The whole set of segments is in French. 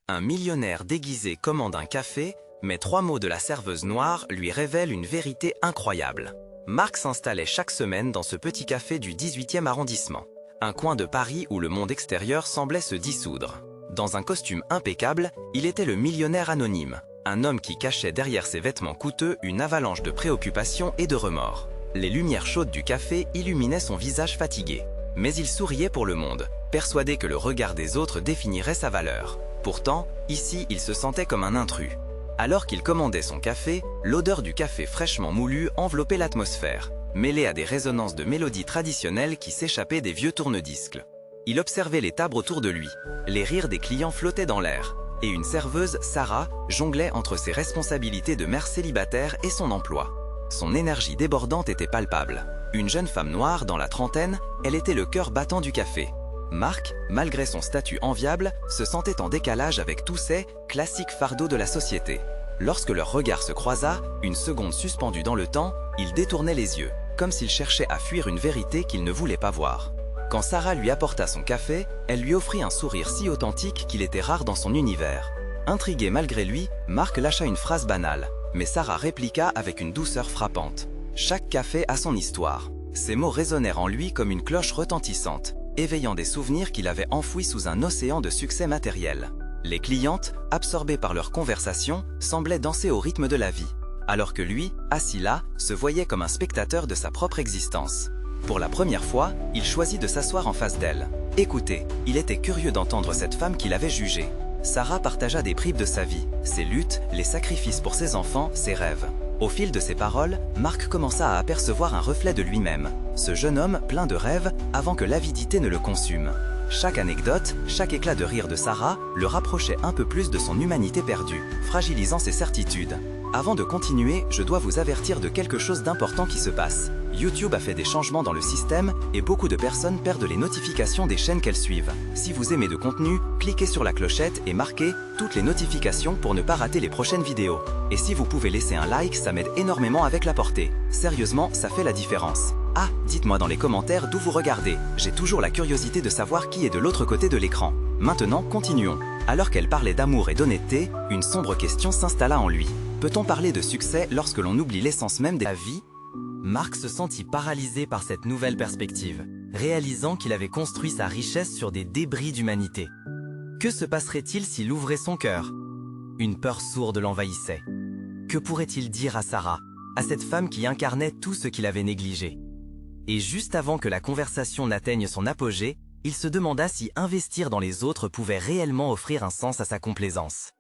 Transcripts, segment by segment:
Un millionnaire déguisé commande un café, mais 3 mots de la serveuse noire lui révèlent une vérité incroyable. Marc s'installait chaque semaine dans ce petit café du 18e arrondissement, un coin de Paris où le monde extérieur semblait se dissoudre. Dans un costume impeccable, il était le millionnaire anonyme, un homme qui cachait derrière ses vêtements coûteux une avalanche de préoccupations et de remords. Les lumières chaudes du café illuminaient son visage fatigué, mais il souriait pour le monde, persuadé que le regard des autres définirait sa valeur. Pourtant, ici, il se sentait comme un intrus. Alors qu'il commandait son café, l'odeur du café fraîchement moulu enveloppait l'atmosphère, mêlée à des résonances de mélodies traditionnelles qui s'échappaient des vieux tourne-disques. Il observait les tables autour de lui, les rires des clients flottaient dans l'air, et une serveuse, Sarah, jonglait entre ses responsabilités de mère célibataire et son emploi. Son énergie débordante était palpable. Une jeune femme noire dans la trentaine, elle était le cœur battant du café. Marc, malgré son statut enviable, se sentait en décalage avec tous ces classiques fardeaux de la société. Lorsque leur regard se croisa, une seconde suspendue dans le temps, il détournait les yeux, comme s'il cherchait à fuir une vérité qu'il ne voulait pas voir. Quand Sarah lui apporta son café, elle lui offrit un sourire si authentique qu'il était rare dans son univers. Intrigué malgré lui, Marc lâcha une phrase banale, mais Sarah répliqua avec une douceur frappante. « Chaque café a son histoire ». Ces mots résonnèrent en lui comme une cloche retentissante, éveillant des souvenirs qu'il avait enfouis sous un océan de succès matériel. Les clientes, absorbées par leur conversation, semblaient danser au rythme de la vie, alors que lui, assis là, se voyait comme un spectateur de sa propre existence. Pour la première fois, il choisit de s'asseoir en face d'elle. Écoutez, il était curieux d'entendre cette femme qu'il avait jugée. Sarah partagea des bribes de sa vie, ses luttes, les sacrifices pour ses enfants, ses rêves. Au fil de ses paroles, Marc commença à apercevoir un reflet de lui-même, ce jeune homme plein de rêves avant que l'avidité ne le consume. Chaque anecdote, chaque éclat de rire de Sarah le rapprochait un peu plus de son humanité perdue, fragilisant ses certitudes. Avant de continuer, je dois vous avertir de quelque chose d'important qui se passe. YouTube a fait des changements dans le système et beaucoup de personnes perdent les notifications des chaînes qu'elles suivent. Si vous aimez de contenu, cliquez sur la clochette et marquez toutes les notifications pour ne pas rater les prochaines vidéos. Et si vous pouvez laisser un like, ça m'aide énormément avec la portée. Sérieusement, ça fait la différence. Ah, dites-moi dans les commentaires d'où vous regardez. J'ai toujours la curiosité de savoir qui est de l'autre côté de l'écran. Maintenant, continuons. Alors qu'elle parlait d'amour et d'honnêteté, une sombre question s'installa en lui. Peut-on parler de succès lorsque l'on oublie l'essence même de la vie ? Marc se sentit paralysé par cette nouvelle perspective, réalisant qu'il avait construit sa richesse sur des débris d'humanité. Que se passerait-il s'il ouvrait son cœur ? Une peur sourde l'envahissait. Que pourrait-il dire à Sarah, à cette femme qui incarnait tout ce qu'il avait négligé ? Et juste avant que la conversation n'atteigne son apogée, il se demanda si investir dans les autres pouvait réellement offrir un sens à sa complaisance.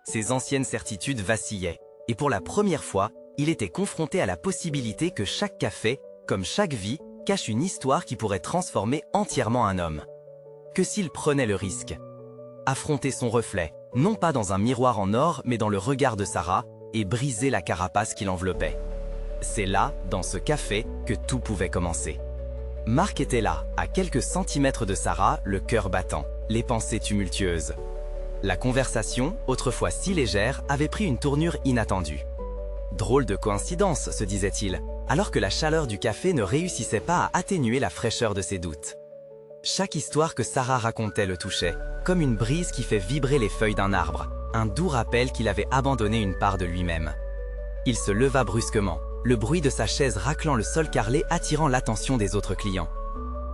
Ses anciennes certitudes vacillaient, et pour la première fois, il était confronté à la possibilité que chaque café, comme chaque vie, cache une histoire qui pourrait transformer entièrement un homme. Que s'il prenait le risque ? Affronter son reflet, non pas dans un miroir en or, mais dans le regard de Sarah, et briser la carapace qui l'enveloppait. C'est là, dans ce café, que tout pouvait commencer. Marc était là, à quelques centimètres de Sarah, le cœur battant, les pensées tumultueuses. La conversation, autrefois si légère, avait pris une tournure inattendue. Drôle de coïncidence, se disait-il, alors que la chaleur du café ne réussissait pas à atténuer la fraîcheur de ses doutes. Chaque histoire que Sarah racontait le touchait, comme une brise qui fait vibrer les feuilles d'un arbre, un doux rappel qu'il avait abandonné une part de lui-même. Il se leva brusquement, le bruit de sa chaise raclant le sol carrelé attirant l'attention des autres clients.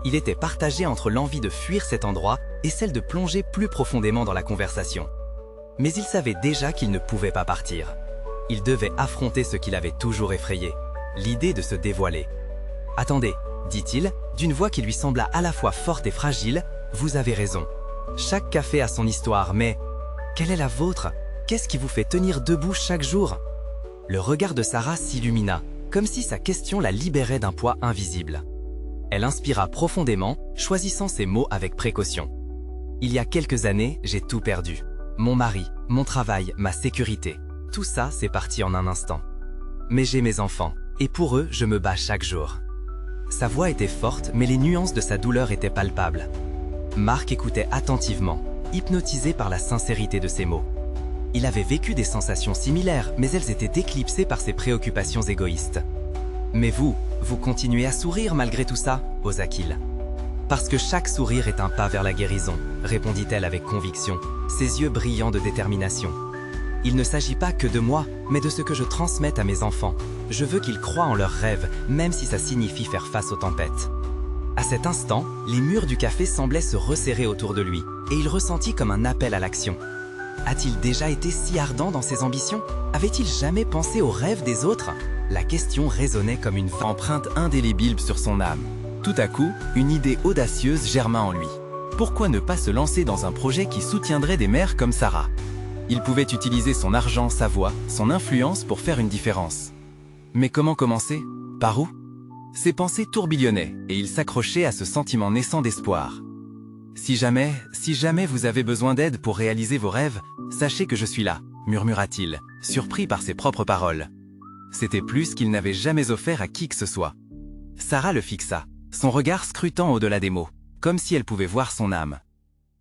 Il était partagé entre l'envie de fuir cet endroit et celle de plonger plus profondément dans la conversation. Mais il savait déjà qu'il ne pouvait pas partir. Il devait affronter ce qui l'avait toujours effrayé, l'idée de se dévoiler. « Attendez, dit-il, d'une voix qui lui sembla à la fois forte et fragile, vous avez raison. Chaque café a son histoire, mais quelle est la vôtre? Qu'est-ce qui vous fait tenir debout chaque jour ?» Le regard de Sarah s'illumina, comme si sa question la libérait d'un poids invisible. Elle inspira profondément, choisissant ses mots avec précaution. « Il y a quelques années, j'ai tout perdu. Mon mari, mon travail, ma sécurité. Tout ça, c'est parti en un instant. Mais j'ai mes enfants, et pour eux, je me bats chaque jour. » Sa voix était forte, mais les nuances de sa douleur étaient palpables. Marc écoutait attentivement, hypnotisé par la sincérité de ses mots. Il avait vécu des sensations similaires, mais elles étaient éclipsées par ses préoccupations égoïstes. « Mais vous continuez à sourire malgré tout ça ?» osa-t-il. « Parce que chaque sourire est un pas vers la guérison. répondit-elle avec conviction, ses yeux brillants de détermination. « Il ne s'agit pas que de moi, mais de ce que je transmette à mes enfants. Je veux qu'ils croient en leurs rêves, même si ça signifie faire face aux tempêtes. » À cet instant, les murs du café semblaient se resserrer autour de lui, et il ressentit comme un appel à l'action. A-t-il déjà été si ardent dans ses ambitions? Avait-il jamais pensé aux rêves des autres? La question résonnait comme une empreinte indélébile sur son âme. Tout à coup, une idée audacieuse germa en lui. Pourquoi ne pas se lancer dans un projet qui soutiendrait des mères comme Sarah? Il pouvait utiliser son argent, sa voix, son influence pour faire une différence. Mais comment commencer? Par où? Ses pensées tourbillonnaient et il s'accrochait à ce sentiment naissant d'espoir. Si jamais vous avez besoin d'aide pour réaliser vos rêves, sachez que je suis là, murmura-t-il, surpris par ses propres paroles. C'était plus qu'il n'avait jamais offert à qui que ce soit. Sarah le fixa, son regard scrutant au-delà des mots, comme si elle pouvait voir son âme.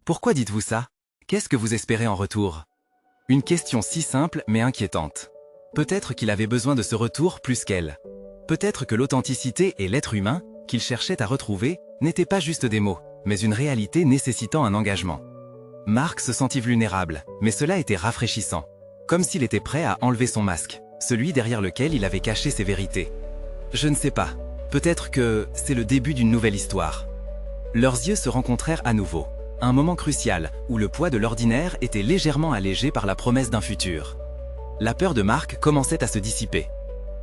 Pourquoi dites-vous ça? Qu'est-ce que vous espérez en retour? Une question si simple mais inquiétante. Peut-être qu'il avait besoin de ce retour plus qu'elle. Peut-être que l'authenticité et l'être humain, qu'il cherchait à retrouver, n'étaient pas juste des mots, mais une réalité nécessitant un engagement. Marc se sentit vulnérable, mais cela était rafraîchissant. Comme s'il était prêt à enlever son masque, celui derrière lequel il avait caché ses vérités. Je ne sais pas, peut-être que c'est le début d'une nouvelle histoire. Leurs yeux se rencontrèrent à nouveau. Un moment crucial, où le poids de l'ordinaire était légèrement allégé par la promesse d'un futur. La peur de Marc commençait à se dissiper.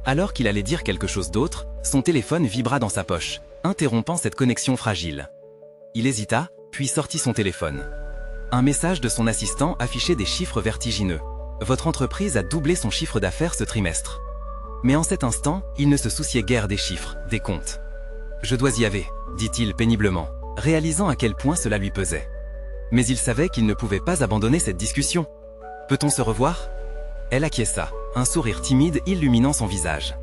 Alors qu'il allait dire quelque chose d'autre, son téléphone vibra dans sa poche, interrompant cette connexion fragile. Il hésita, puis sortit son téléphone. Un message de son assistant affichait des chiffres vertigineux. Votre entreprise a doublé son chiffre d'affaires ce trimestre. Mais en cet instant, il ne se souciait guère des chiffres, des comptes. Je dois y aller, dit-il péniblement, réalisant à quel point cela lui pesait. Mais il savait qu'il ne pouvait pas abandonner cette discussion. Peut-on se revoir? Elle acquiesça, un sourire timide illuminant son visage.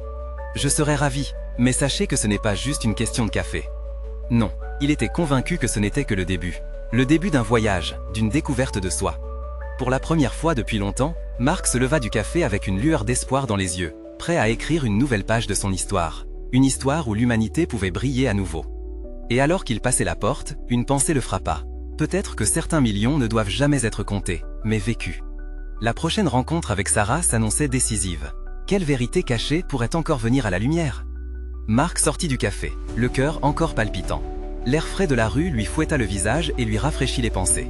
Je serais ravi, mais sachez que ce n'est pas juste une question de café. Non, il était convaincu que ce n'était que le début d'un voyage, d'une découverte de soi. Pour la première fois depuis longtemps, Marc se leva du café avec une lueur d'espoir dans les yeux, prêt à écrire une nouvelle page de son histoire. Une histoire où l'humanité pouvait briller à nouveau. Et alors qu'il passait la porte, une pensée le frappa. Peut-être que certains millions ne doivent jamais être comptés, mais vécus. La prochaine rencontre avec Sarah s'annonçait décisive. Quelle vérité cachée pourrait encore venir à la lumière? Marc sortit du café, le cœur encore palpitant. L'air frais de la rue lui fouetta le visage et lui rafraîchit les pensées.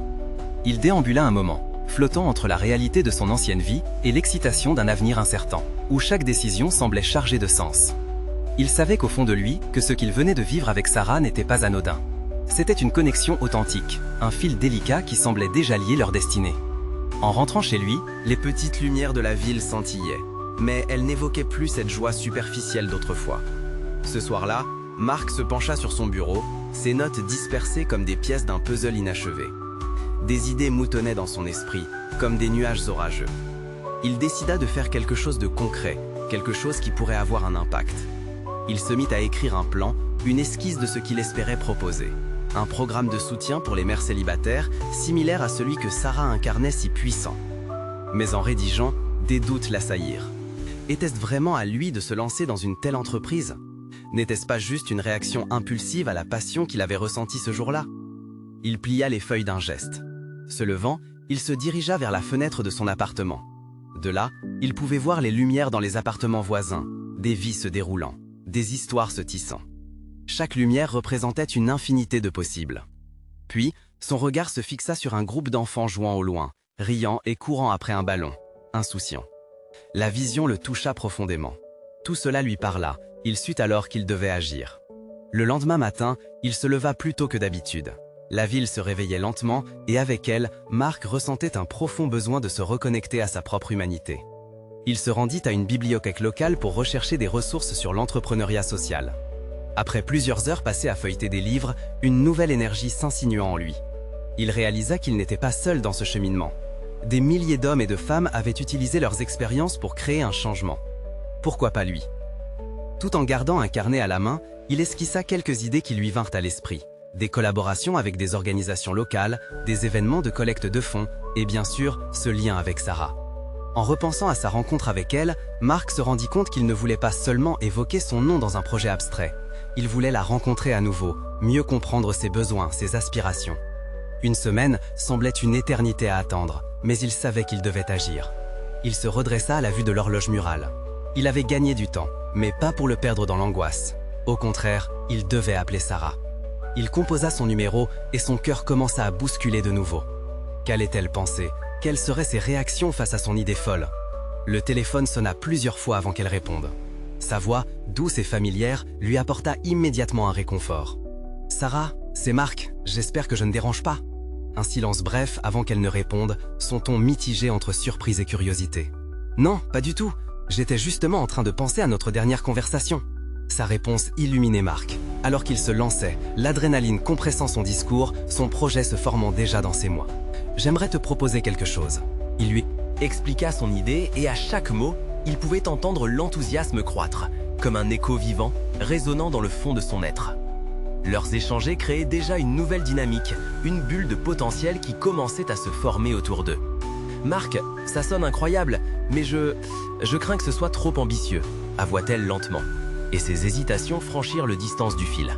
Il déambula un moment, flottant entre la réalité de son ancienne vie et l'excitation d'un avenir incertain, où chaque décision semblait chargée de sens. Il savait qu'au fond de lui, que ce qu'il venait de vivre avec Sarah n'était pas anodin. C'était une connexion authentique, un fil délicat qui semblait déjà lier leur destinée. En rentrant chez lui, les petites lumières de la ville scintillaient, mais elles n'évoquaient plus cette joie superficielle d'autrefois. Ce soir-là, Marc se pencha sur son bureau, ses notes dispersées comme des pièces d'un puzzle inachevé. Des idées moutonnaient dans son esprit, comme des nuages orageux. Il décida de faire quelque chose de concret, quelque chose qui pourrait avoir un impact. Il se mit à écrire un plan, une esquisse de ce qu'il espérait proposer. Un programme de soutien pour les mères célibataires, similaire à celui que Sarah incarnait si puissant. Mais en rédigeant, des doutes l'assaillirent. Était-ce vraiment à lui de se lancer dans une telle entreprise? N'était-ce pas juste une réaction impulsive à la passion qu'il avait ressentie ce jour-là? Il plia les feuilles d'un geste. Se levant, il se dirigea vers la fenêtre de son appartement. De là, il pouvait voir les lumières dans les appartements voisins, des vies se déroulant, des histoires se tissant. Chaque lumière représentait une infinité de possibles. Puis, son regard se fixa sur un groupe d'enfants jouant au loin, riant et courant après un ballon, insouciant. La vision le toucha profondément. Tout cela lui parla, il sut alors qu'il devait agir. Le lendemain matin, il se leva plus tôt que d'habitude. La ville se réveillait lentement et avec elle, Marc ressentait un profond besoin de se reconnecter à sa propre humanité. Il se rendit à une bibliothèque locale pour rechercher des ressources sur l'entrepreneuriat social. Après plusieurs heures passées à feuilleter des livres, une nouvelle énergie s'insinuant en lui. Il réalisa qu'il n'était pas seul dans ce cheminement. Des milliers d'hommes et de femmes avaient utilisé leurs expériences pour créer un changement. Pourquoi pas lui? Tout en gardant un carnet à la main, il esquissa quelques idées qui lui vinrent à l'esprit. Des collaborations avec des organisations locales, des événements de collecte de fonds et bien sûr, ce lien avec Sarah. En repensant à sa rencontre avec elle, Marc se rendit compte qu'il ne voulait pas seulement évoquer son nom dans un projet abstrait. Il voulait la rencontrer à nouveau, mieux comprendre ses besoins, ses aspirations. Une semaine semblait une éternité à attendre, mais il savait qu'il devait agir. Il se redressa à la vue de l'horloge murale. Il avait gagné du temps, mais pas pour le perdre dans l'angoisse. Au contraire, il devait appeler Sarah. Il composa son numéro et son cœur commença à bousculer de nouveau. Qu'allait-elle penser? Quelles seraient ses réactions face à son idée folle? Le téléphone sonna plusieurs fois avant qu'elle réponde. Sa voix, douce et familière, lui apporta immédiatement un réconfort. « Sarah, c'est Marc, j'espère que je ne dérange pas. » Un silence bref avant qu'elle ne réponde, son ton mitigé entre surprise et curiosité. « Non, pas du tout. J'étais justement en train de penser à notre dernière conversation. » Sa réponse illuminait Marc. Alors qu'il se lançait, l'adrénaline compressant son discours, son projet se formant déjà dans ses mois. « J'aimerais te proposer quelque chose. » Il lui expliqua son idée et à chaque mot, il pouvait entendre l'enthousiasme croître, comme un écho vivant, résonnant dans le fond de son être. Leurs échanges créaient déjà une nouvelle dynamique, une bulle de potentiel qui commençait à se former autour d'eux. « Marc, ça sonne incroyable, mais je crains que ce soit trop ambitieux », avoua-t-elle lentement. Et ses hésitations franchirent le distance du fil.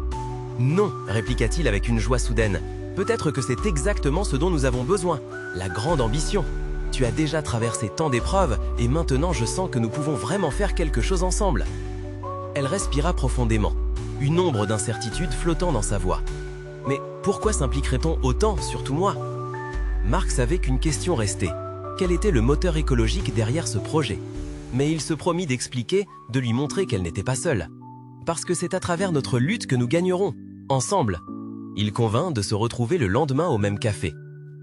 « Non », répliqua-t-il avec une joie soudaine. « Peut-être que c'est exactement ce dont nous avons besoin, la grande ambition. Tu as déjà traversé tant d'épreuves et maintenant je sens que nous pouvons vraiment faire quelque chose ensemble. » Elle respira profondément, une ombre d'incertitude flottant dans sa voix. « Mais pourquoi s'impliquerait-on autant, surtout moi ?» Marc savait qu'une question restait. Quel était le moteur écologique derrière ce projet? Mais il se promit d'expliquer, de lui montrer qu'elle n'était pas seule. Parce que c'est à travers notre lutte que nous gagnerons, ensemble. Il convint de se retrouver le lendemain au même café.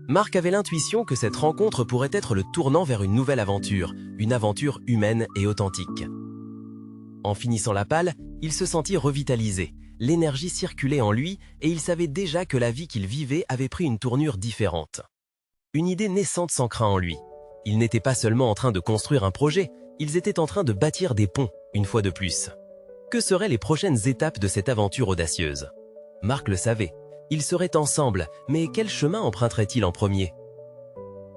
Marc avait l'intuition que cette rencontre pourrait être le tournant vers une nouvelle aventure, une aventure humaine et authentique. En finissant la palle, il se sentit revitalisé. L'énergie circulait en lui et il savait déjà que la vie qu'il vivait avait pris une tournure différente. Une idée naissante s'ancra en lui. Ils n'étaient pas seulement en train de construire un projet, ils étaient en train de bâtir des ponts, une fois de plus. Que seraient les prochaines étapes de cette aventure audacieuse? Marc le savait. Ils seraient ensemble, mais quel chemin emprunterait-il en premier?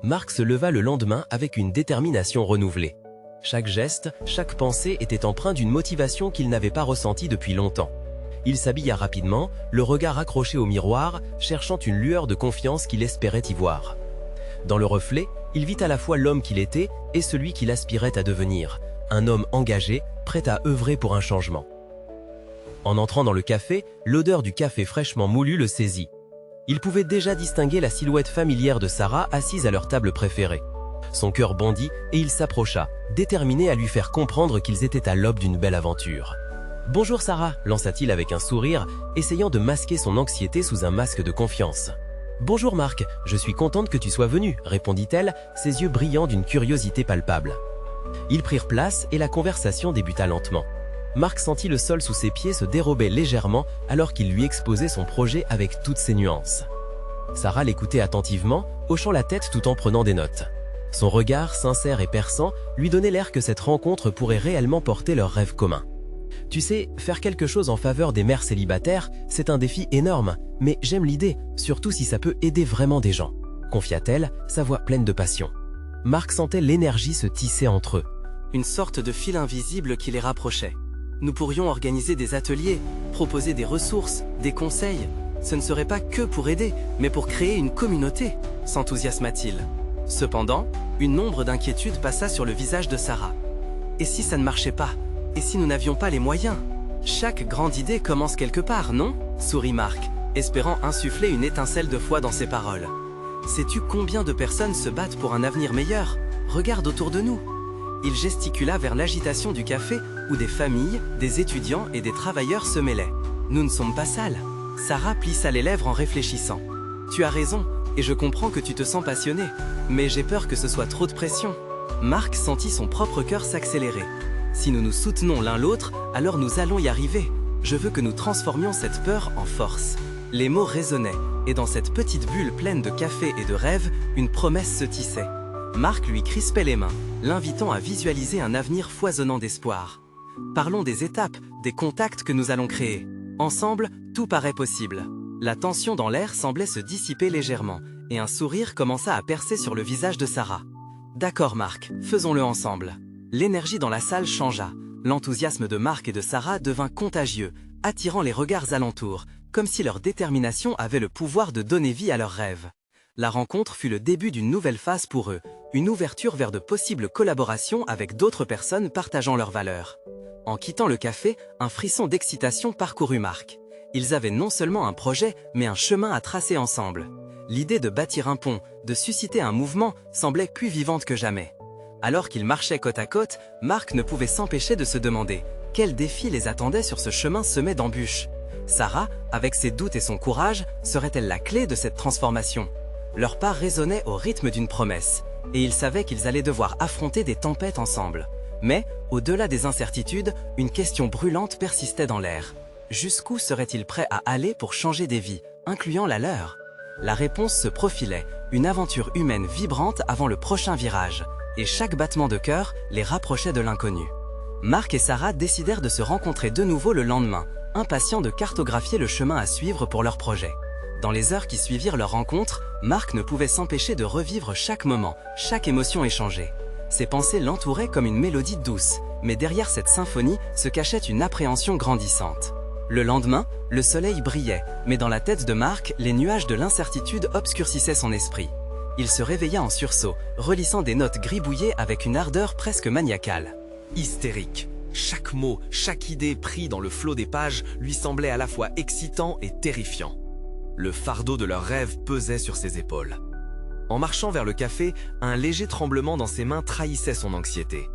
Marc se leva le lendemain avec une détermination renouvelée. Chaque geste, chaque pensée était empreint d'une motivation qu'il n'avait pas ressentie depuis longtemps. Il s'habilla rapidement, le regard accroché au miroir, cherchant une lueur de confiance qu'il espérait y voir. Dans le reflet, il vit à la fois l'homme qu'il était et celui qu'il aspirait à devenir, un homme engagé, prêt à œuvrer pour un changement. En entrant dans le café, l'odeur du café fraîchement moulu le saisit. Il pouvait déjà distinguer la silhouette familière de Sarah assise à leur table préférée. Son cœur bondit et il s'approcha, déterminé à lui faire comprendre qu'ils étaient à l'aube d'une belle aventure. « Bonjour Sarah », lança-t-il avec un sourire, essayant de masquer son anxiété sous un masque de confiance. « Bonjour Marc, je suis contente que tu sois venu », répondit-elle, ses yeux brillants d'une curiosité palpable. Ils prirent place et la conversation débuta lentement. Marc sentit le sol sous ses pieds se dérober légèrement alors qu'il lui exposait son projet avec toutes ses nuances. Sarah l'écoutait attentivement, hochant la tête tout en prenant des notes. Son regard, sincère et perçant, lui donnait l'air que cette rencontre pourrait réellement porter leur rêve commun. « Tu sais, faire quelque chose en faveur des mères célibataires, c'est un défi énorme, mais j'aime l'idée, surtout si ça peut aider vraiment des gens », confia-t-elle, sa voix pleine de passion. Marc sentait l'énergie se tisser entre eux. Une sorte de fil invisible qui les rapprochait. Nous pourrions organiser des ateliers, proposer des ressources, des conseils. Ce ne serait pas que pour aider, mais pour créer une communauté, s'enthousiasma-t-il. Cependant, une ombre d'inquiétude passa sur le visage de Sarah. Et si ça ne marchait pas? Et si nous n'avions pas les moyens? Chaque grande idée commence quelque part, non? Sourit Marc, espérant insuffler une étincelle de foi dans ses paroles. Sais-tu combien de personnes se battent pour un avenir meilleur? Regarde autour de nous. Il gesticula vers l'agitation du café où des familles, des étudiants et des travailleurs se mêlaient. Nous ne sommes pas sales. Sarah plissa les lèvres en réfléchissant. Tu as raison, et je comprends que tu te sens passionné, mais j'ai peur que ce soit trop de pression. Marc sentit son propre cœur s'accélérer. Si nous nous soutenons l'un l'autre, alors nous allons y arriver. Je veux que nous transformions cette peur en force. Les mots résonnaient, et dans cette petite bulle pleine de café et de rêves, une promesse se tissait. Marc lui crispait les mains, l'invitant à visualiser un avenir foisonnant d'espoir. Parlons des étapes, des contacts que nous allons créer. Ensemble, tout paraît possible. La tension dans l'air semblait se dissiper légèrement, et un sourire commença à percer sur le visage de Sarah. « D'accord Marc, faisons-le ensemble. » L'énergie dans la salle changea. L'enthousiasme de Marc et de Sarah devint contagieux, attirant les regards alentours, comme si leur détermination avait le pouvoir de donner vie à leurs rêves. La rencontre fut le début d'une nouvelle phase pour eux, une ouverture vers de possibles collaborations avec d'autres personnes partageant leurs valeurs. En quittant le café, un frisson d'excitation parcourut Marc. Ils avaient non seulement un projet, mais un chemin à tracer ensemble. L'idée de bâtir un pont, de susciter un mouvement, semblait plus vivante que jamais. Alors qu'ils marchaient côte à côte, Marc ne pouvait s'empêcher de se demander quels défis les attendaient sur ce chemin semé d'embûches. Sarah, avec ses doutes et son courage, serait-elle la clé de cette transformation? Leur pas résonnait au rythme d'une promesse, et ils savaient qu'ils allaient devoir affronter des tempêtes ensemble. Mais, au-delà des incertitudes, une question brûlante persistait dans l'air. Jusqu'où seraient-ils prêts à aller pour changer des vies, incluant la leur? La réponse se profilait, une aventure humaine vibrante avant le prochain virage, et chaque battement de cœur les rapprochait de l'inconnu. Marc et Sarah décidèrent de se rencontrer de nouveau le lendemain, impatients de cartographier le chemin à suivre pour leur projet. Dans les heures qui suivirent leur rencontre, Marc ne pouvait s'empêcher de revivre chaque moment, chaque émotion échangée. Ses pensées l'entouraient comme une mélodie douce, mais derrière cette symphonie se cachait une appréhension grandissante. Le lendemain, le soleil brillait, mais dans la tête de Marc, les nuages de l'incertitude obscurcissaient son esprit. Il se réveilla en sursaut, relissant des notes gribouillées avec une ardeur presque maniacale. Hystérique. Chaque mot, chaque idée pris dans le flot des pages lui semblait à la fois excitant et terrifiant. Le fardeau de leurs rêves pesait sur ses épaules. En marchant vers le café, un léger tremblement dans ses mains trahissait son anxiété.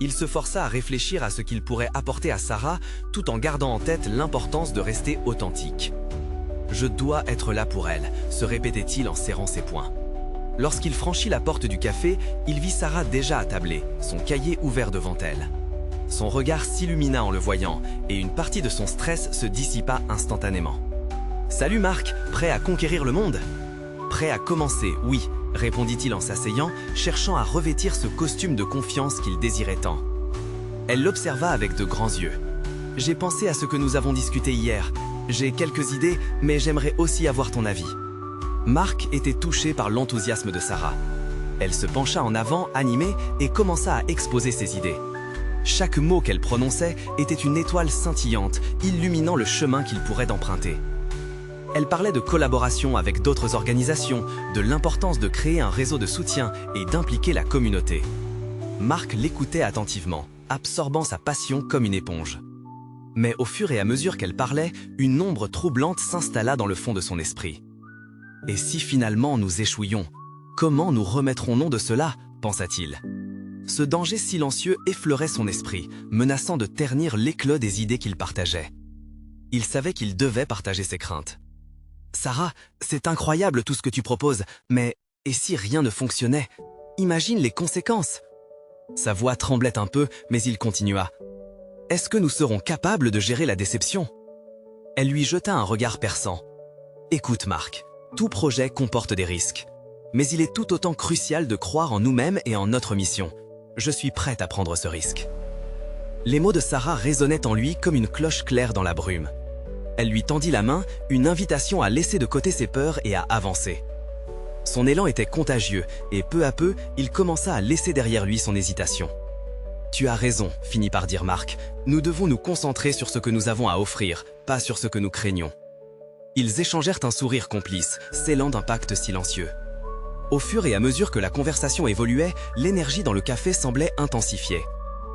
Il se força à réfléchir à ce qu'il pourrait apporter à Sarah, tout en gardant en tête l'importance de rester authentique. « Je dois être là pour elle », se répétait-il en serrant ses poings. Lorsqu'il franchit la porte du café, il vit Sarah déjà attablée, son cahier ouvert devant elle. Son regard s'illumina en le voyant, et une partie de son stress se dissipa instantanément. « Salut Marc, prêt à conquérir le monde ?»« Prêt à commencer, oui », répondit-il en s'asseyant, cherchant à revêtir ce costume de confiance qu'il désirait tant. Elle l'observa avec de grands yeux. « J'ai pensé à ce que nous avons discuté hier. J'ai quelques idées, mais j'aimerais aussi avoir ton avis. » Marc était touché par l'enthousiasme de Sarah. Elle se pencha en avant, animée, et commença à exposer ses idées. Chaque mot qu'elle prononçait était une étoile scintillante, illuminant le chemin qu'il pourrait emprunter. Elle parlait de collaboration avec d'autres organisations, de l'importance de créer un réseau de soutien et d'impliquer la communauté. Marc l'écoutait attentivement, absorbant sa passion comme une éponge. Mais au fur et à mesure qu'elle parlait, une ombre troublante s'installa dans le fond de son esprit. « Et si finalement nous échouions, comment nous remettrons-nous de cela ?» pensa-t-il. Ce danger silencieux effleurait son esprit, menaçant de ternir l'éclat des idées qu'il partageait. Il savait qu'il devait partager ses craintes. « Sarah, c'est incroyable tout ce que tu proposes, mais et si rien ne fonctionnait? Imagine les conséquences !» Sa voix tremblait un peu, mais il continua. « Est-ce que nous serons capables de gérer la déception ?» Elle lui jeta un regard perçant. « Écoute Marc, tout projet comporte des risques. Mais il est tout autant crucial de croire en nous-mêmes et en notre mission. Je suis prête à prendre ce risque. » Les mots de Sarah résonnaient en lui comme une cloche claire dans la brume. Elle lui tendit la main, une invitation à laisser de côté ses peurs et à avancer. Son élan était contagieux, et peu à peu, il commença à laisser derrière lui son hésitation. « Tu as raison », finit par dire Marc, « nous devons nous concentrer sur ce que nous avons à offrir, pas sur ce que nous craignons. » Ils échangèrent un sourire complice, scellant d'un pacte silencieux. Au fur et à mesure que la conversation évoluait, l'énergie dans le café semblait intensifier.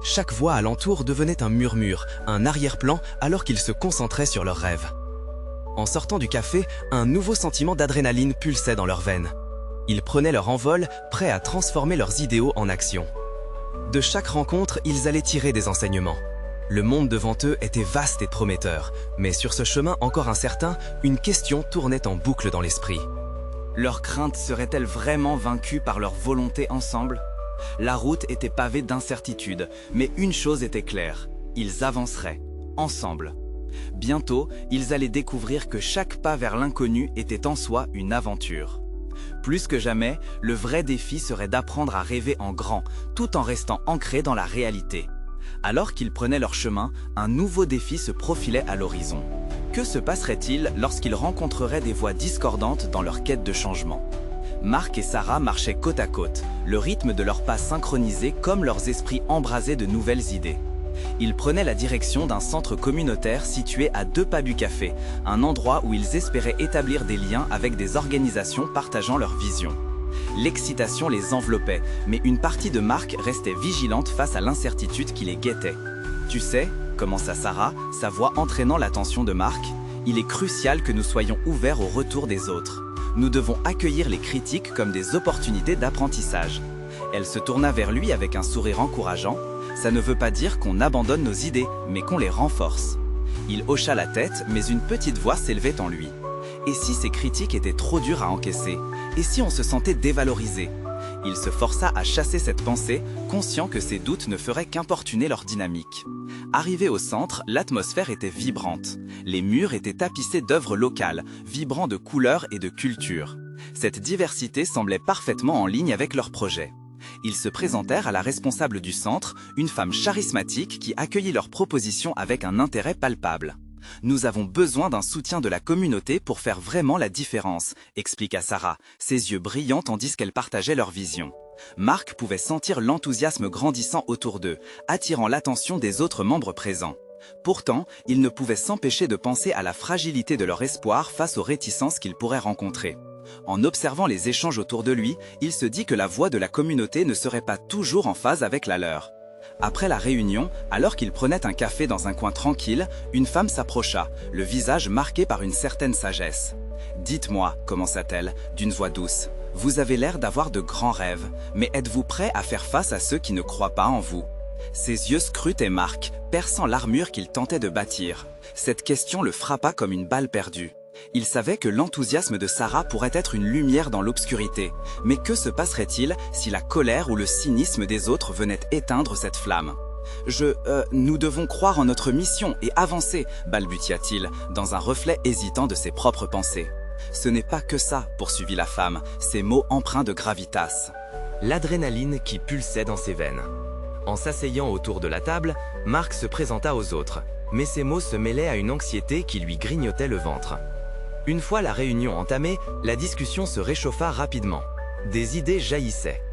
Chaque voix alentour devenait un murmure, un arrière-plan alors qu'ils se concentraient sur leurs rêves. En sortant du café, un nouveau sentiment d'adrénaline pulsait dans leurs veines. Ils prenaient leur envol, prêts à transformer leurs idéaux en action. De chaque rencontre, ils allaient tirer des enseignements. Le monde devant eux était vaste et prometteur, mais sur ce chemin encore incertain, une question tournait en boucle dans l'esprit. Leurs craintes seraient-elles vraiment vaincues par leur volonté ensemble ? La route était pavée d'incertitudes, mais une chose était claire, ils avanceraient, ensemble. Bientôt, ils allaient découvrir que chaque pas vers l'inconnu était en soi une aventure. Plus que jamais, le vrai défi serait d'apprendre à rêver en grand, tout en restant ancrés dans la réalité. Alors qu'ils prenaient leur chemin, un nouveau défi se profilait à l'horizon. Que se passerait-il lorsqu'ils rencontreraient des voix discordantes dans leur quête de changement ? Marc et Sarah marchaient côte à côte, le rythme de leurs pas synchronisé comme leurs esprits embrasés de nouvelles idées. Ils prenaient la direction d'un centre communautaire situé à 2 pas du café, un endroit où ils espéraient établir des liens avec des organisations partageant leur vision. L'excitation les enveloppait, mais une partie de Marc restait vigilante face à l'incertitude qui les guettait. « Tu sais », commença Sarah, sa voix entraînant l'attention de Marc, « il est crucial que nous soyons ouverts au retour des autres. Nous devons accueillir les critiques comme des opportunités d'apprentissage. » Elle se tourna vers lui avec un sourire encourageant. « Ça ne veut pas dire qu'on abandonne nos idées, mais qu'on les renforce. » Il hocha la tête, mais une petite voix s'élevait en lui. Et si ces critiques étaient trop dures à encaisser? Et si on se sentait dévalorisé? Il se força à chasser cette pensée, conscient que ses doutes ne feraient qu'importuner leur dynamique. Arrivé au centre, l'atmosphère était vibrante. Les murs étaient tapissés d'œuvres locales, vibrant de couleurs et de cultures. Cette diversité semblait parfaitement en ligne avec leur projet. Ils se présentèrent à la responsable du centre, une femme charismatique qui accueillit leurs propositions avec un intérêt palpable. « Nous avons besoin d'un soutien de la communauté pour faire vraiment la différence », expliqua Sarah, ses yeux brillants tandis qu'elle partageait leur vision. Marc pouvait sentir l'enthousiasme grandissant autour d'eux, attirant l'attention des autres membres présents. Pourtant, il ne pouvait s'empêcher de penser à la fragilité de leur espoir face aux réticences qu'ils pourraient rencontrer. En observant les échanges autour de lui, il se dit que la voix de la communauté ne serait pas toujours en phase avec la leur. Après la réunion, alors qu'il prenait un café dans un coin tranquille, une femme s'approcha, le visage marqué par une certaine sagesse. « Dites-moi, commença-t-elle, d'une voix douce, vous avez l'air d'avoir de grands rêves, mais êtes-vous prêt à faire face à ceux qui ne croient pas en vous ?» Ses yeux scrutaient Marc, perçant l'armure qu'il tentait de bâtir. Cette question le frappa comme une balle perdue. Il savait que l'enthousiasme de Sarah pourrait être une lumière dans l'obscurité. Mais que se passerait-il si la colère ou le cynisme des autres venaient éteindre cette flamme? Nous devons croire en notre mission et avancer, balbutia-t-il, dans un reflet hésitant de ses propres pensées. Ce n'est pas que ça, poursuivit la femme, ses mots empreints de gravitas. L'adrénaline qui pulsait dans ses veines. En s'asseyant autour de la table, Marc se présenta aux autres, mais ses mots se mêlaient à une anxiété qui lui grignotait le ventre. Une fois la réunion entamée, la discussion se réchauffa rapidement. Des idées jaillissaient.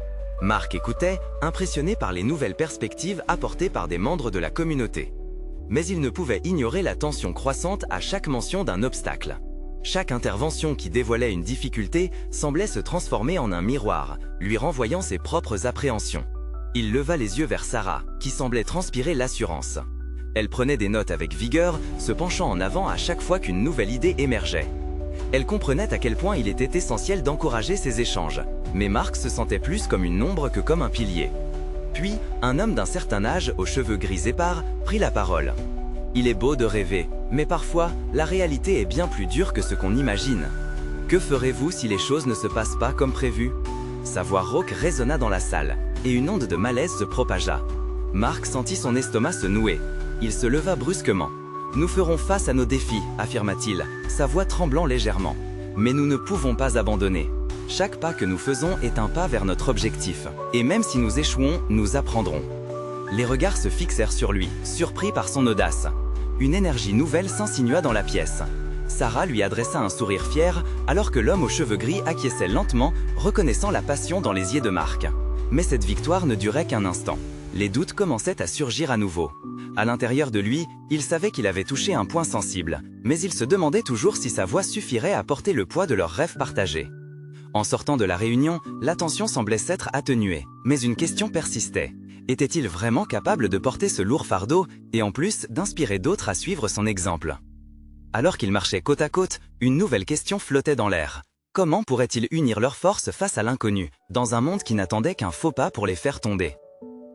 Marc écoutait, impressionné par les nouvelles perspectives apportées par des membres de la communauté. Mais il ne pouvait ignorer la tension croissante à chaque mention d'un obstacle. Chaque intervention qui dévoilait une difficulté semblait se transformer en un miroir, lui renvoyant ses propres appréhensions. Il leva les yeux vers Sarah, qui semblait transpirer l'assurance. Elle prenait des notes avec vigueur, se penchant en avant à chaque fois qu'une nouvelle idée émergeait. Elle comprenait à quel point il était essentiel d'encourager ces échanges, mais Marc se sentait plus comme une ombre que comme un pilier. Puis, un homme d'un certain âge, aux cheveux gris épars, prit la parole. « Il est beau de rêver, mais parfois, la réalité est bien plus dure que ce qu'on imagine. Que ferez-vous si les choses ne se passent pas comme prévu ?» Sa voix rauque résonna dans la salle, et une onde de malaise se propagea. Marc sentit son estomac se nouer. Il se leva brusquement. « Nous ferons face à nos défis, affirma-t-il, sa voix tremblant légèrement. Mais nous ne pouvons pas abandonner. Chaque pas que nous faisons est un pas vers notre objectif. Et même si nous échouons, nous apprendrons. » Les regards se fixèrent sur lui, surpris par son audace. Une énergie nouvelle s'insinua dans la pièce. Sarah lui adressa un sourire fier, alors que l'homme aux cheveux gris acquiesçait lentement, reconnaissant la passion dans les yeux de Marc. Mais cette victoire ne durait qu'un instant. Les doutes commençaient à surgir à nouveau. À l'intérieur de lui, il savait qu'il avait touché un point sensible, mais il se demandait toujours si sa voix suffirait à porter le poids de leurs rêves partagés. En sortant de la réunion, l'attention semblait s'être atténuée, mais une question persistait. Était-il vraiment capable de porter ce lourd fardeau et en plus d'inspirer d'autres à suivre son exemple? Alors qu'ils marchaient côte à côte, une nouvelle question flottait dans l'air. Comment pourraient-ils unir leurs forces face à l'inconnu, dans un monde qui n'attendait qu'un faux pas pour les faire tomber?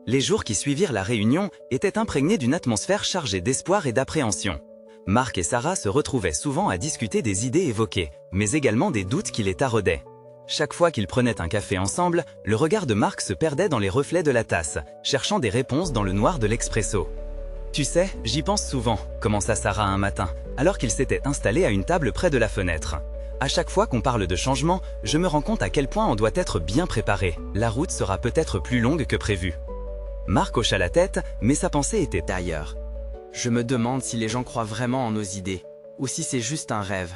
Les jours qui suivirent la réunion étaient imprégnés d'une atmosphère chargée d'espoir et d'appréhension. Marc et Sarah se retrouvaient souvent à discuter des idées évoquées, mais également des doutes qui les taraudaient. Chaque fois qu'ils prenaient un café ensemble, le regard de Marc se perdait dans les reflets de la tasse, cherchant des réponses dans le noir de l'expresso. « Tu sais, j'y pense souvent », commença Sarah un matin, alors qu'ils s'étaient installés à une table près de la fenêtre. « À chaque fois qu'on parle de changement, je me rends compte à quel point on doit être bien préparé. La route sera peut-être plus longue que prévu. » Marc hocha la tête, mais sa pensée était ailleurs. « Je me demande si les gens croient vraiment en nos idées, ou si c'est juste un rêve.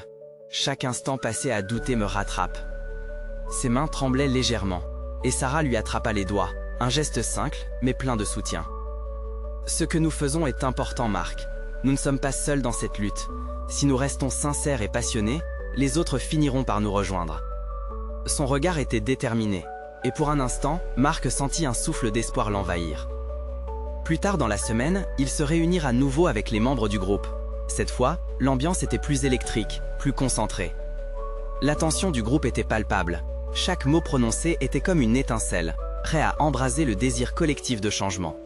Chaque instant passé à douter me rattrape. » Ses mains tremblaient légèrement, et Sarah lui attrapa les doigts, un geste simple, mais plein de soutien. « Ce que nous faisons est important, Marc. Nous ne sommes pas seuls dans cette lutte. Si nous restons sincères et passionnés, les autres finiront par nous rejoindre. Son regard était déterminé, et pour un instant, Marc sentit un souffle d'espoir l'envahir. Plus tard dans la semaine, ils se réunirent à nouveau avec les membres du groupe. Cette fois, l'ambiance était plus électrique, plus concentrée. L'attention du groupe était palpable. Chaque mot prononcé était comme une étincelle, prêt à embraser le désir collectif de changement.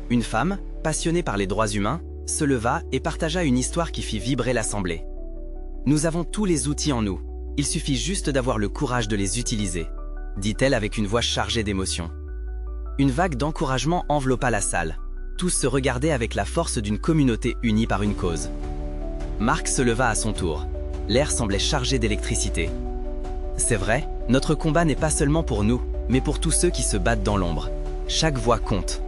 Une femme, passionnée par les droits humains, se leva et partagea une histoire qui fit vibrer l'assemblée. « Nous avons tous les outils en nous. Il suffit juste d'avoir le courage de les utiliser », dit-elle avec une voix chargée d'émotion. Une vague d'encouragement enveloppa la salle. Tous se regardaient avec la force d'une communauté unie par une cause. Marc se leva à son tour. L'air semblait chargé d'électricité. « C'est vrai, notre combat n'est pas seulement pour nous, mais pour tous ceux qui se battent dans l'ombre. Chaque voix compte. »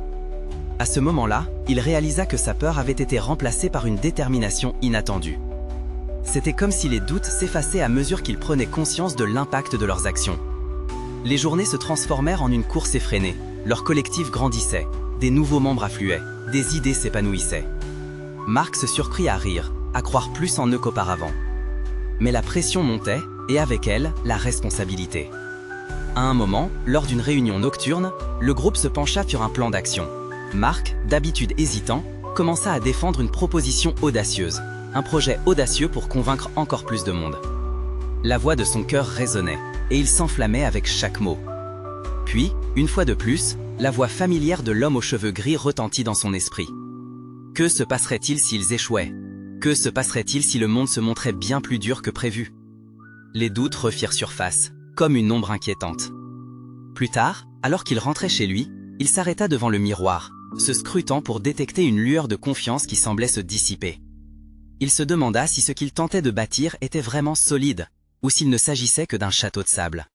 À ce moment-là, il réalisa que sa peur avait été remplacée par une détermination inattendue. C'était comme si les doutes s'effaçaient à mesure qu'ils prenaient conscience de l'impact de leurs actions. Les journées se transformèrent en une course effrénée. Leur collectif grandissait, des nouveaux membres affluaient, des idées s'épanouissaient. Marc se surprit à rire, à croire plus en eux qu'auparavant. Mais la pression montait, et avec elle, la responsabilité. À un moment, lors d'une réunion nocturne, le groupe se pencha sur un plan d'action. Marc, d'habitude hésitant, commença à défendre une proposition audacieuse, un projet audacieux pour convaincre encore plus de monde. La voix de son cœur résonnait, et il s'enflammait avec chaque mot. Puis, une fois de plus, la voix familière de l'homme aux cheveux gris retentit dans son esprit. Que se passerait-il s'ils échouaient? Que se passerait-il si le monde se montrait bien plus dur que prévu? Les doutes refirent surface, comme une ombre inquiétante. Plus tard, alors qu'il rentrait chez lui, il s'arrêta devant le miroir, se scrutant pour détecter une lueur de confiance qui semblait se dissiper. Il se demanda si ce qu'il tentait de bâtir était vraiment solide, ou s'il ne s'agissait que d'un château de sable.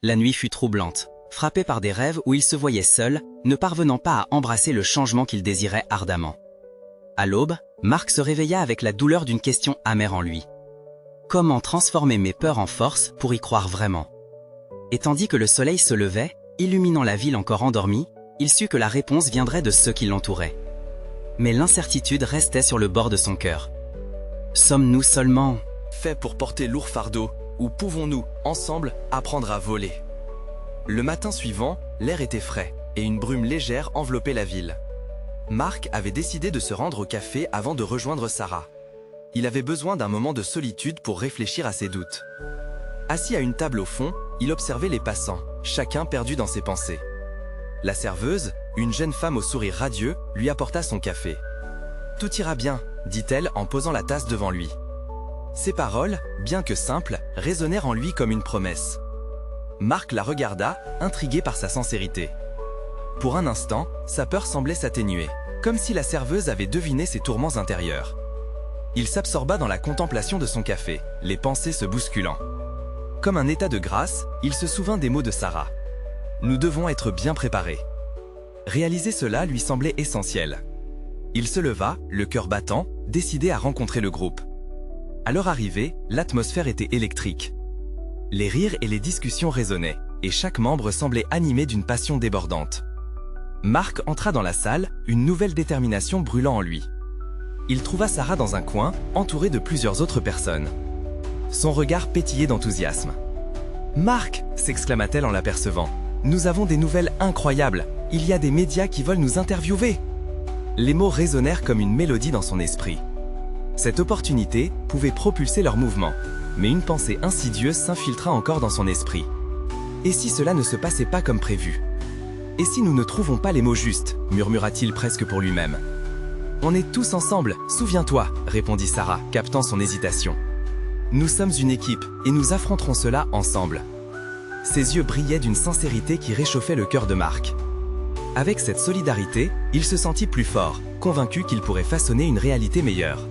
La nuit fut troublante, frappé par des rêves où il se voyait seul, ne parvenant pas à embrasser le changement qu'il désirait ardemment. À l'aube, Marc se réveilla avec la douleur d'une question amère en lui. Comment transformer mes peurs en force pour y croire vraiment? Et tandis que le soleil se levait, illuminant la ville encore endormie, il sut que la réponse viendrait de ceux qui l'entouraient. Mais l'incertitude restait sur le bord de son cœur. Sommes-nous seulement faits pour porter lourd fardeau, ou pouvons-nous, ensemble, apprendre à voler? Le matin suivant, l'air était frais, et une brume légère enveloppait la ville. Marc avait décidé de se rendre au café avant de rejoindre Sarah. Il avait besoin d'un moment de solitude pour réfléchir à ses doutes. Assis à une table au fond, il observait les passants, chacun perdu dans ses pensées. La serveuse, une jeune femme au sourire radieux, lui apporta son café. « Tout ira bien », dit-elle en posant la tasse devant lui. Ces paroles, bien que simples, résonnèrent en lui comme une promesse. Marc la regarda, intrigué par sa sincérité. Pour un instant, sa peur semblait s'atténuer, comme si la serveuse avait deviné ses tourments intérieurs. Il s'absorba dans la contemplation de son café, les pensées se bousculant. Comme un état de grâce, il se souvint des mots de Sarah. « Nous devons être bien préparés ». Réaliser cela lui semblait essentiel. Il se leva, le cœur battant, décidé à rencontrer le groupe. À leur arrivée, l'atmosphère était électrique. Les rires et les discussions résonnaient, et chaque membre semblait animé d'une passion débordante. Marc entra dans la salle, une nouvelle détermination brûlant en lui. Il trouva Sarah dans un coin, entourée de plusieurs autres personnes. Son regard pétillait d'enthousiasme. « Marc !» s'exclama-t-elle en l'apercevant. « Nous avons des nouvelles incroyables. Il y a des médias qui veulent nous interviewer. » Les mots résonnèrent comme une mélodie dans son esprit. Cette opportunité pouvait propulser leur mouvement, mais une pensée insidieuse s'infiltra encore dans son esprit. Et si cela ne se passait pas comme prévu? Et si nous ne trouvons pas les mots justes, murmura-t-il presque pour lui-même. On est tous ensemble, souviens-toi, répondit Sarah, captant son hésitation. Nous sommes une équipe et nous affronterons cela ensemble. Ses yeux brillaient d'une sincérité qui réchauffait le cœur de Marc. Avec cette solidarité, il se sentit plus fort, convaincu qu'il pourrait façonner une réalité meilleure.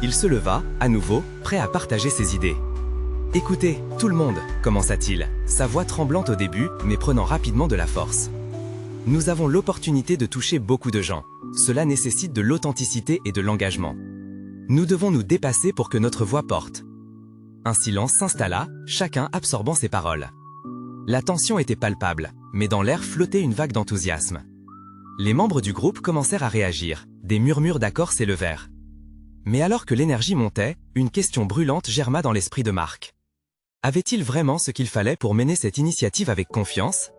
Il se leva, à nouveau, prêt à partager ses idées. « Écoutez, tout le monde », commença-t-il, sa voix tremblante au début, mais prenant rapidement de la force. « Nous avons l'opportunité de toucher beaucoup de gens. Cela nécessite de l'authenticité et de l'engagement. Nous devons nous dépasser pour que notre voix porte. » Un silence s'installa, chacun absorbant ses paroles. La tension était palpable, mais dans l'air flottait une vague d'enthousiasme. Les membres du groupe commencèrent à réagir, des murmures d'accord s'élevèrent. Mais alors que l'énergie montait, une question brûlante germa dans l'esprit de Marc. Avait-il vraiment ce qu'il fallait pour mener cette initiative avec confiance?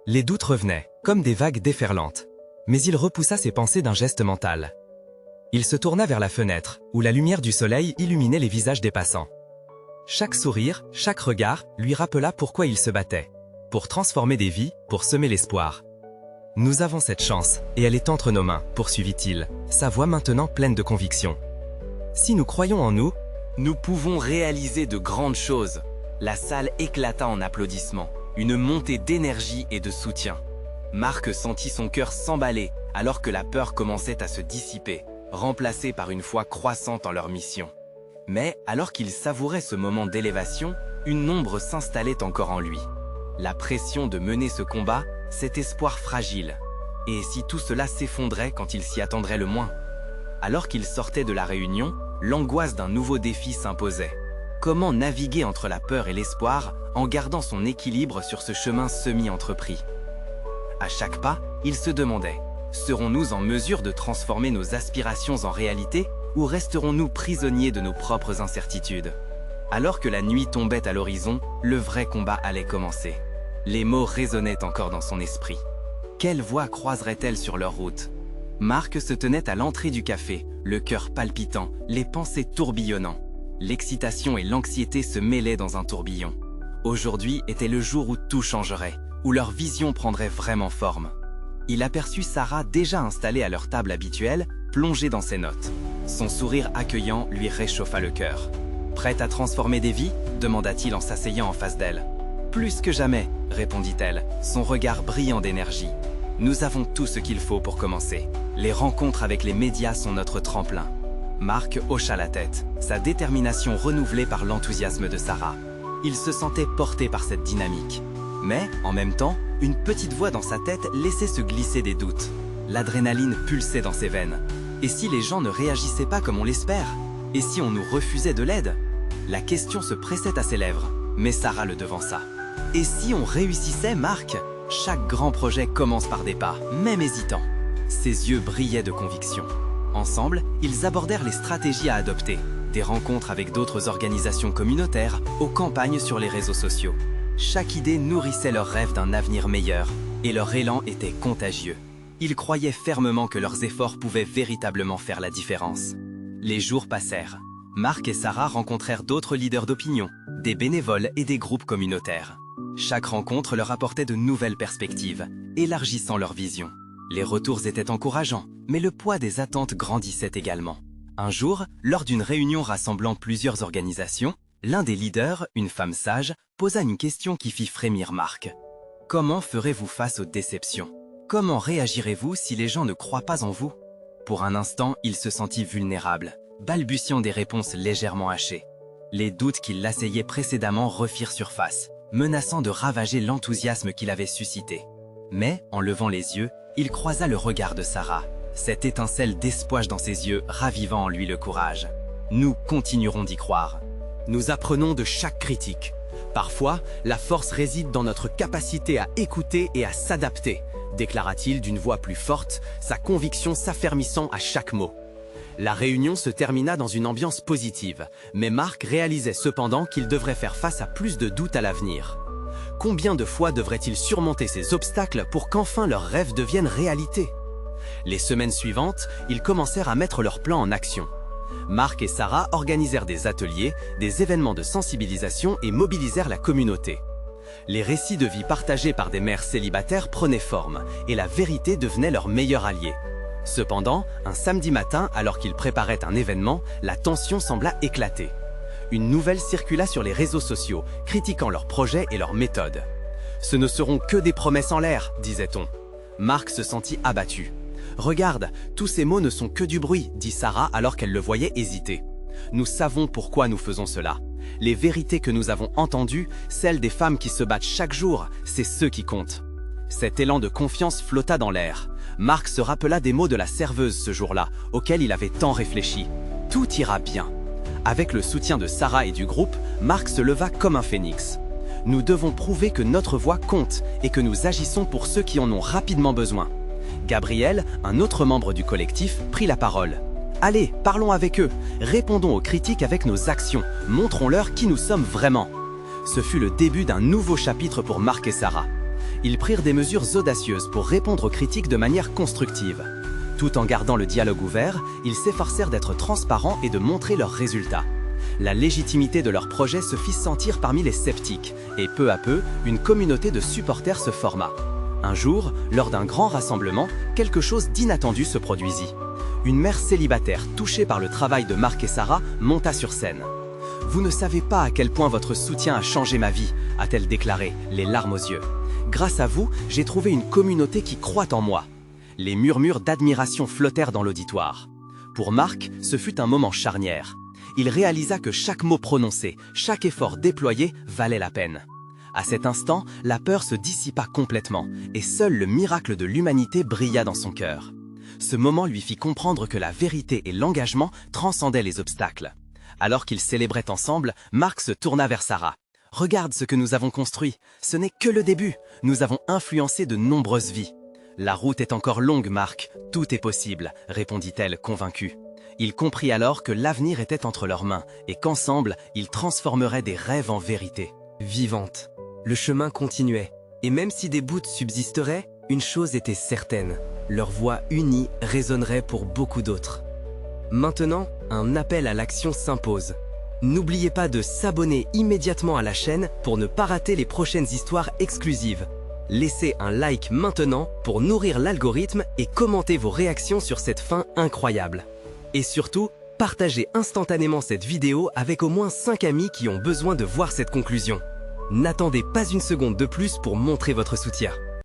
Les doutes revenaient, comme des vagues déferlantes. Mais il repoussa ses pensées d'un geste mental. Il se tourna vers la fenêtre, où la lumière du soleil illuminait les visages des passants. Chaque sourire, chaque regard, lui rappela pourquoi il se battait. Pour transformer des vies, pour semer l'espoir. « Nous avons cette chance, et elle est entre nos mains », poursuivit-il, sa voix maintenant pleine de conviction. « Si nous croyons en nous, nous pouvons réaliser de grandes choses. » La salle éclata en applaudissements, une montée d'énergie et de soutien. Marc sentit son cœur s'emballer alors que la peur commençait à se dissiper, remplacée par une foi croissante en leur mission. Mais alors qu'il savourait ce moment d'élévation, une ombre s'installait encore en lui. La pression de mener ce combat, cet espoir fragile. Et si tout cela s'effondrait quand il s'y attendrait le moins? Alors qu'il sortait de la réunion, l'angoisse d'un nouveau défi s'imposait. Comment naviguer entre la peur et l'espoir en gardant son équilibre sur ce chemin semi-entrepris? À chaque pas, il se demandait, serons-nous en mesure de transformer nos aspirations en réalité ou resterons-nous prisonniers de nos propres incertitudes? Alors que la nuit tombait à l'horizon, le vrai combat allait commencer. Les mots résonnaient encore dans son esprit. Quelle voie croiserait-elle sur leur route? Marc se tenait à l'entrée du café, le cœur palpitant, les pensées tourbillonnant. L'excitation et l'anxiété se mêlaient dans un tourbillon. Aujourd'hui était le jour où tout changerait, où leur vision prendrait vraiment forme. Il aperçut Sarah déjà installée à leur table habituelle, plongée dans ses notes. Son sourire accueillant lui réchauffa le cœur. « Prête à transformer des vies ?» demanda-t-il en s'asseyant en face d'elle. « Plus que jamais », répondit-elle, son regard brillant d'énergie. « Nous avons tout ce qu'il faut pour commencer. Les rencontres avec les médias sont notre tremplin. » Marc hocha la tête, sa détermination renouvelée par l'enthousiasme de Sarah. Il se sentait porté par cette dynamique. Mais, en même temps, une petite voix dans sa tête laissait se glisser des doutes. L'adrénaline pulsait dans ses veines. Et si les gens ne réagissaient pas comme on l'espère? Et si on nous refusait de l'aide? La question se pressait à ses lèvres, mais Sarah le devança. Et si on réussissait, Marc? Chaque grand projet commence par des pas, même hésitants. Ses yeux brillaient de conviction. Ensemble, ils abordèrent les stratégies à adopter, des rencontres avec d'autres organisations communautaires, aux campagnes sur les réseaux sociaux. Chaque idée nourrissait leur rêve d'un avenir meilleur, et leur élan était contagieux. Ils croyaient fermement que leurs efforts pouvaient véritablement faire la différence. Les jours passèrent. Marc et Sarah rencontrèrent d'autres leaders d'opinion, des bénévoles et des groupes communautaires. Chaque rencontre leur apportait de nouvelles perspectives, élargissant leur vision. Les retours étaient encourageants, mais le poids des attentes grandissait également. Un jour, lors d'une réunion rassemblant plusieurs organisations, l'un des leaders, une femme sage, posa une question qui fit frémir Marc. « Comment ferez-vous face aux déceptions? Comment réagirez-vous si les gens ne croient pas en vous ?» Pour un instant, il se sentit vulnérable, balbutiant des réponses légèrement hachées. Les doutes qui l'assaillaient précédemment refirent surface, menaçant de ravager l'enthousiasme qu'il avait suscité. Mais, en levant les yeux, il croisa le regard de Sarah, cette étincelle d'espoir dans ses yeux ravivant en lui le courage. « Nous continuerons d'y croire. Nous apprenons de chaque critique. Parfois, la force réside dans notre capacité à écouter et à s'adapter, déclara-t-il d'une voix plus forte, sa conviction s'affermissant à chaque mot. La réunion se termina dans une ambiance positive, mais Marc réalisait cependant qu'il devrait faire face à plus de doutes à l'avenir. Combien de fois devrait-il surmonter ces obstacles pour qu'enfin leurs rêves deviennent réalité? Les semaines suivantes, ils commencèrent à mettre leurs plans en action. Marc et Sarah organisèrent des ateliers, des événements de sensibilisation et mobilisèrent la communauté. Les récits de vie partagés par des mères célibataires prenaient forme et la vérité devenait leur meilleur allié. Cependant, un samedi matin, alors qu'ils préparaient un événement, la tension sembla éclater. Une nouvelle circula sur les réseaux sociaux, critiquant leurs projets et leurs méthodes. « Ce ne seront que des promesses en l'air », disait-on. Marc se sentit abattu. « Regarde, tous ces mots ne sont que du bruit », dit Sarah alors qu'elle le voyait hésiter. « Nous savons pourquoi nous faisons cela. Les vérités que nous avons entendues, celles des femmes qui se battent chaque jour, c'est ceux qui comptent. » Cet élan de confiance flotta dans l'air. Marc se rappela des mots de la serveuse ce jour-là, auxquels il avait tant réfléchi. « Tout ira bien. » Avec le soutien de Sarah et du groupe, Marc se leva comme un phénix. « Nous devons prouver que notre voix compte et que nous agissons pour ceux qui en ont rapidement besoin. » Gabriel, un autre membre du collectif, prit la parole. « Allez, parlons avec eux, répondons aux critiques avec nos actions, montrons-leur qui nous sommes vraiment. » Ce fut le début d'un nouveau chapitre pour Marc et Sarah. Ils prirent des mesures audacieuses pour répondre aux critiques de manière constructive. Tout en gardant le dialogue ouvert, ils s'efforcèrent d'être transparents et de montrer leurs résultats. La légitimité de leur projet se fit sentir parmi les sceptiques, et peu à peu, une communauté de supporters se forma. Un jour, lors d'un grand rassemblement, quelque chose d'inattendu se produisit. Une mère célibataire touchée par le travail de Marc et Sarah monta sur scène. « Vous ne savez pas à quel point votre soutien a changé ma vie », a-t-elle déclaré, les larmes aux yeux. « Grâce à vous, j'ai trouvé une communauté qui croit en moi. » Les murmures d'admiration flottèrent dans l'auditoire. Pour Marc, ce fut un moment charnière. Il réalisa que chaque mot prononcé, chaque effort déployé valait la peine. À cet instant, la peur se dissipa complètement et seul le miracle de l'humanité brilla dans son cœur. Ce moment lui fit comprendre que la vérité et l'engagement transcendaient les obstacles. Alors qu'ils célébraient ensemble, Marc se tourna vers Sarah. « Regarde ce que nous avons construit. Ce n'est que le début. Nous avons influencé de nombreuses vies. » « La route est encore longue, Marc. Tout est possible, » répondit-elle convaincue. Il comprit alors que l'avenir était entre leurs mains et qu'ensemble, ils transformeraient des rêves en vérité. Vivante. Le chemin continuait. Et même si des bouts subsisteraient, une chose était certaine. Leur voix unie résonnerait pour beaucoup d'autres. Maintenant, un appel à l'action s'impose. N'oubliez pas de s'abonner immédiatement à la chaîne pour ne pas rater les prochaines histoires exclusives. Laissez un like maintenant pour nourrir l'algorithme et commentez vos réactions sur cette fin incroyable. Et surtout, partagez instantanément cette vidéo avec au moins 5 amis qui ont besoin de voir cette conclusion. N'attendez pas une seconde de plus pour montrer votre soutien.